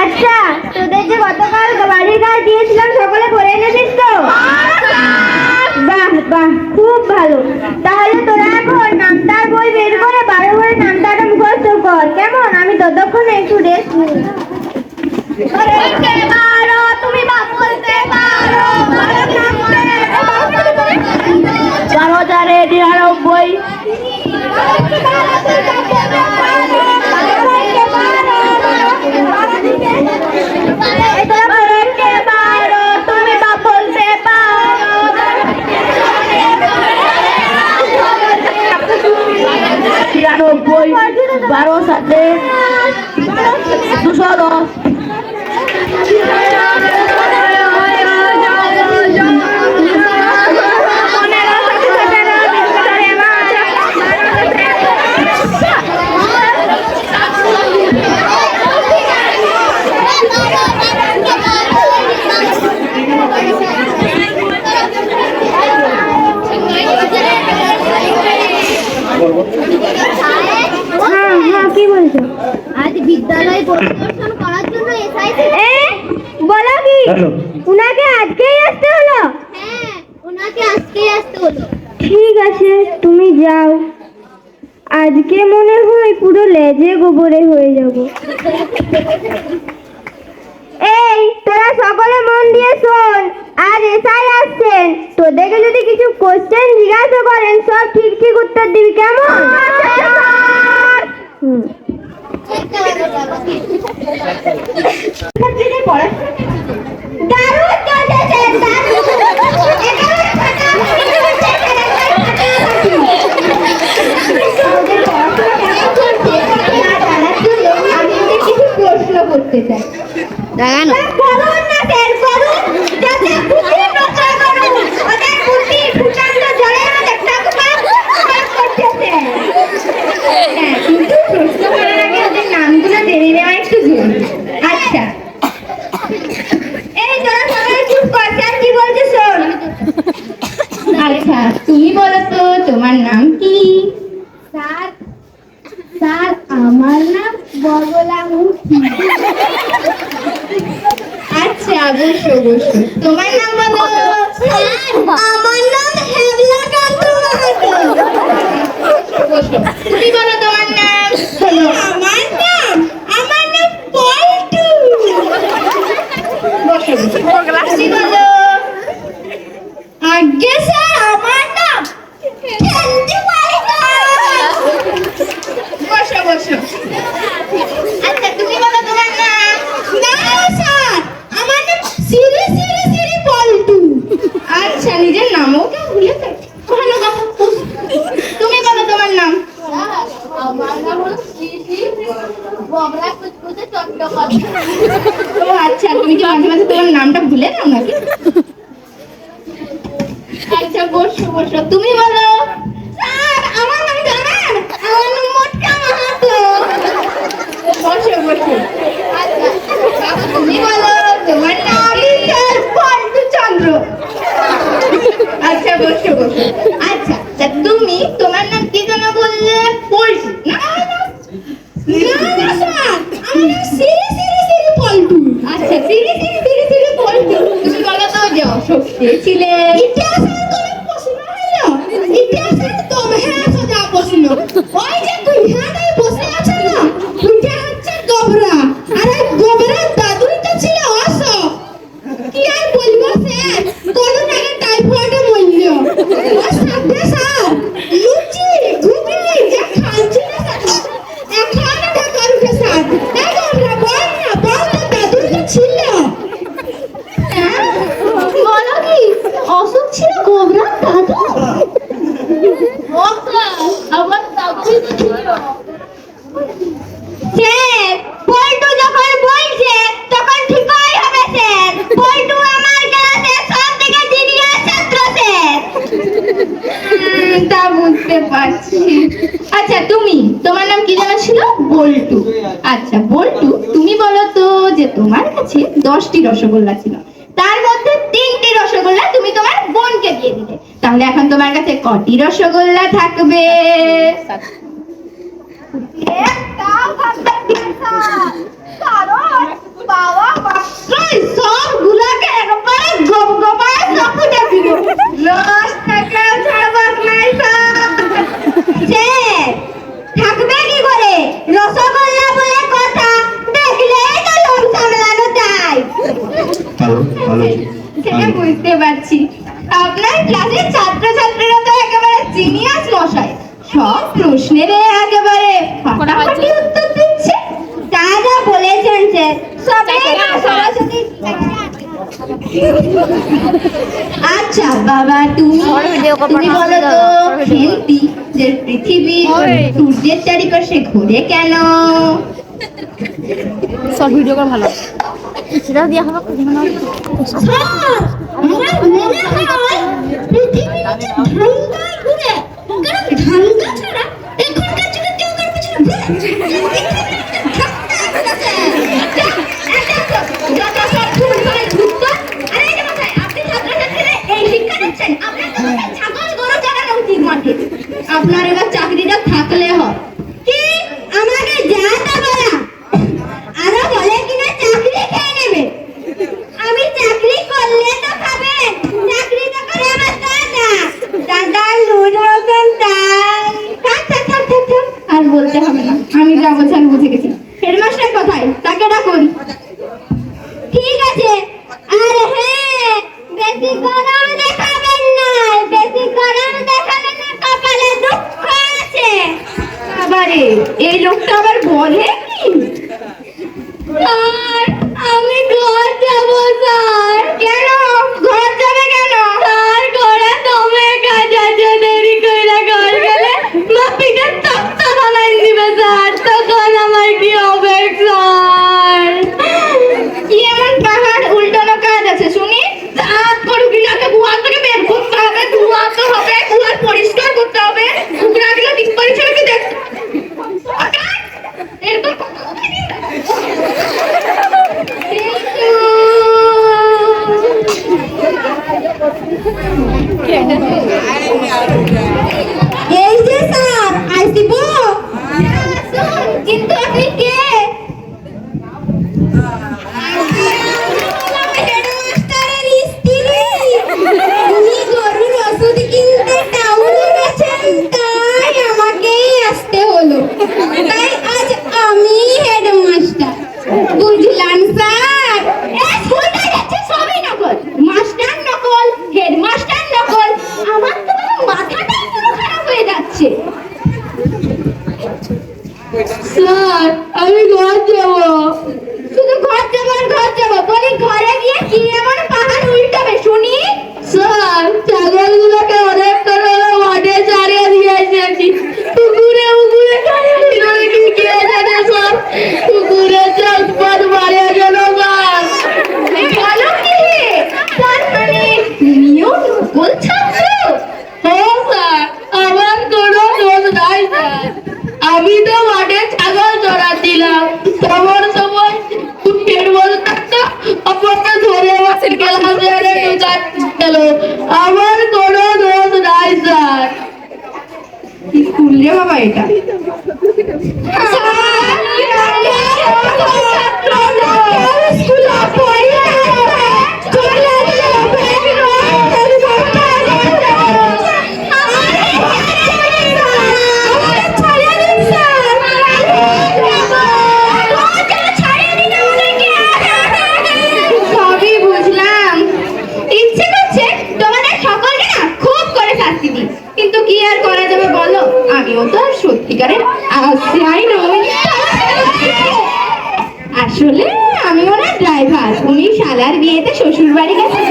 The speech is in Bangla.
আচ্ছা, তোদের যে গতকাল বাড়ির কাজ দিয়েছিলাম সকলে করে এনেছিস তো? বাহ বাহ, খুব ভালো। তাহলে তোরা এখন নামতার বই বের করে 12 করে নামতাটা মুখস্থ কর, কেমন? আমি ততক্ষণে একটু রেস্ট নিই। তুমি বা বলতে পারো 12,99 12 সাথে 210। কি বলছো? আজ বিদ্যালয় পরিদর্শন করার জন্য এসআইসি। বলো কি উনাকে আজকেই আসতে হলো? হ্যাঁ, উনাকে আজকেই আসতে হলো। ঠিক আছে, তুমি যাও। আজকে মনে হয় পুরো লেজে গোবরে হয়ে যাব। এই তোরা সকলে মন দিয়ে শোন, আজ এসআই আসছেন। তোদেরকে যদি কিছু কোশ্চেন জিজ্ঞাসা করেন সব ঠিক ঠিক উত্তর দিবি, কেমন? প্রশ্ন করতে চাই, দেখানো আচ্ছা, এই তোরা সবাই চুপ কর, স্যার কি বলছে শোন। আচ্ছা, তুমি বলো তো তোমার নাম কি? স্যার, স্যার আমার নাম বগলা মুখী। আচ্ছা, বসো বসো। তোমার নাম বলো। স্যার আমার নাম হেবলা কান্ত মাহাতো। বসো। তুমি বলো তোমার নাম। আমার নাম পল্টু। বসো বসো। তুমি বলো। আগে স্যার আমার নাম খেলতে পারি না। বসো বসো। আচ্ছা, তুমি বলো তোমার নাম। না স্যার আমার নাম সিরি সিরি সিরি পল্টু। আচ্ছা, নিজের নামও কেউ ভুলে যায়? ভালো কথা। তুমি বলো তোমার নাম। আমার নাম হলো সিরি বগলা কুচকুচে চট্টোপাধ্যায়। ও আচ্ছা, তুমি কি মাঝে মাঝে তোমার নামটা ভুলে যাও নাকি? আচ্ছা, বসো বসো। তুমি বলো। স্যার আমার নাম জানেন? আমার নাম মোটকা মাহাতো। বসো বসো। আচ্ছা, তুমি বলো তোমার নাম। স্যার পল্টু চন্দ্র। আচ্ছা, বসো বসো। আচ্ছা, তুমি তোমার নাম কি যেন বললে? পল্টু না? স্যার আমার নাম সিরি সিরি সিরি পল্টু। আচ্ছা, সিরি সিরি সিরি সিরি পল্টু। তুমি বলো তো যে অশোক ছিলে। ইতিহাসের কোনো প্রশ্ন হলো? ইতিহাসের তো হ্যাঁ সোজা প্রশ্ন। ওই যে তুই হাঁটায় বসে আছে না, ওইটা হচ্ছে গোবরা। আর এই গোবরার দাদুই তো ছিল অশোক। কি আর বলবো স্যার, করোনার টাইফয়েডে মরল। ওর সাথে স্যার লুচি ঘুগনি যা খাচ্ছি না স্যার, এখন ঢাকার উঠে স্যার। এই গোবরা বল না, বল না দাদুই তো ছিল। বলো কি অশোক ছিল গোবরার দাদু? আমার দাদুই তো ছিল। স্যার পল্টু যখন বলছে তখন ঠিকই হবে স্যার। পল্টু আমার ক্লাসের সবথেকে জিনিয়াস ছাত্র স্যার। তা বুঝতে পারছি। আচ্ছা, তুমি তোমার নাম কি যেন ছিল? বল্টু। আচ্ছা বল্টু, তুমি বলো তো যে তোমার কাছে 10টি রসগোল্লা ছিল, তার মধ্যে 3টি রসগোল্লা তুমি তোমার বোনকে তোমার কাছে কটি রসগোল্লা থাকবে? সবগুলাকে একবারে গপগপায় চাপুটা দিল। লস থাকলেও ছাড়বার নাই স্যার। থাকবে কি করে? রসগোল্লা বলে কথা, দেখলেই তো লোভ সামলানো যায়। সেটা বুঝতে পারছি। আপনার ক্লাসের ছাত্রছাত্রীরা তো একেবারে জিনিয়াস মশাই, সব প্রশ্নের একেবারে ফাটাফাটি উত্তর দিচ্ছে। তা যা বলেছেন স্যার, সবাই সরস্বতী। আচ্ছা বাবা, তুমি বলো তো খেলতি যে পৃথিবী সূর্যের চারিপাশে ঘুরে কেন? সব ভিডিও করা ভালো, সেটাও দেওয়া হবে। আপনার এবার চাকরিটা থাকলে হয় কি? আমাকে জানতে বলা আরো বলে কিনা চাকরি খেয়ে নেবে। আমি চাকরি করলে তো খাবে, চাকরি তো করে আমার দাদা লুট রকম তাই। আর বলতে হবে না, আমি যা বলছি আমি বুঝে গেছি। হেডমাস্টার কোথায়? তাকে ডাকুন। ঠিক আছে। আর হ্যাঁ, বেশি গরম দেখাবেন না, বেশি গরম দেখালে না কপালে দুঃখ আছে। আবারে এই লোকটা আবার বলে কি? স্যার, আমি ঘর যাব স্যার। কেন ঘর যাবে কেন? স্যার, ঘরে দমে কাজ আছে, দেরি কইরা ঘর গেলে মা পিঠের তক্তা বানাই দিবে স্যার, তখন আমার কি হবে স্যার? কি এমন পাহাড় উল্টানো কাজ আছে শুনি? হাত করুক নাকে বুয়া থেকে বের করতে হবে, ধোয়াতে হবে, ধোয়ার পরিষ্কার করতে হবে, কুকুরাগুলো ঠিক পরিষ্কার কি দেখ। এরকম এই যে স্যার আসিব। কিন্তু আপনি কে? হেডমাস্টারের স্ত্রী। উনি গরুর ওষুধ কিনতে টাউনে গেছেন, তাই আমাকেই আসতে হলো। তাই আজ আমি হেডমাস্টার, বুঝলাম স্যার। শুনতে যাচ্ছে সবই নকল, মাস্টার নকল, হেডমাস্টার নকল। আমার তো মাথাটাই পুরো খারাপ হয়ে যাচ্ছে। স্যার, আমি ঘর যাব। শুধু ঘর যাবো আর ঘর যাবো বলি, ঘরে গিয়ে কি এমন পাহাড় উল্টাবে শুনি? স্যার, ছাগলগুলোকে অনেক করে মাঠে ছাড়িয়ে দিয়েছি, পুকুরে পুকুরে ছাড়িয়ে কি জানে স্যার, পুকুরে চাষবাস মারা গেল স্যার। বলো কি? তার মানে তুমিও নকল ছাত্র? হ্যাঁ স্যার, আমার কোনো দোষ নাই স্যার। আমি তো মাঠে ছাগল চড়াচ্ছিলাম, তেমন সময় কুটের বলটা আমাকে ধরে বসে গেল। আমার কোনো দোষ নাই স্যার। কি স্কুল রে বাবা এটা? সবই বুঝলাম, ইচ্ছে করছে তোমাদের সকলকে না খুব করে শাস্তি দিই, কিন্তু কি আর করা যাবে বলো, আমিও তো আর সত্যিকারের আশ্রয় নই। আসলে আমি ওনার ড্রাইভার, উনি শালার বিয়েতে শ্বশুর বাড়ি গেছেন।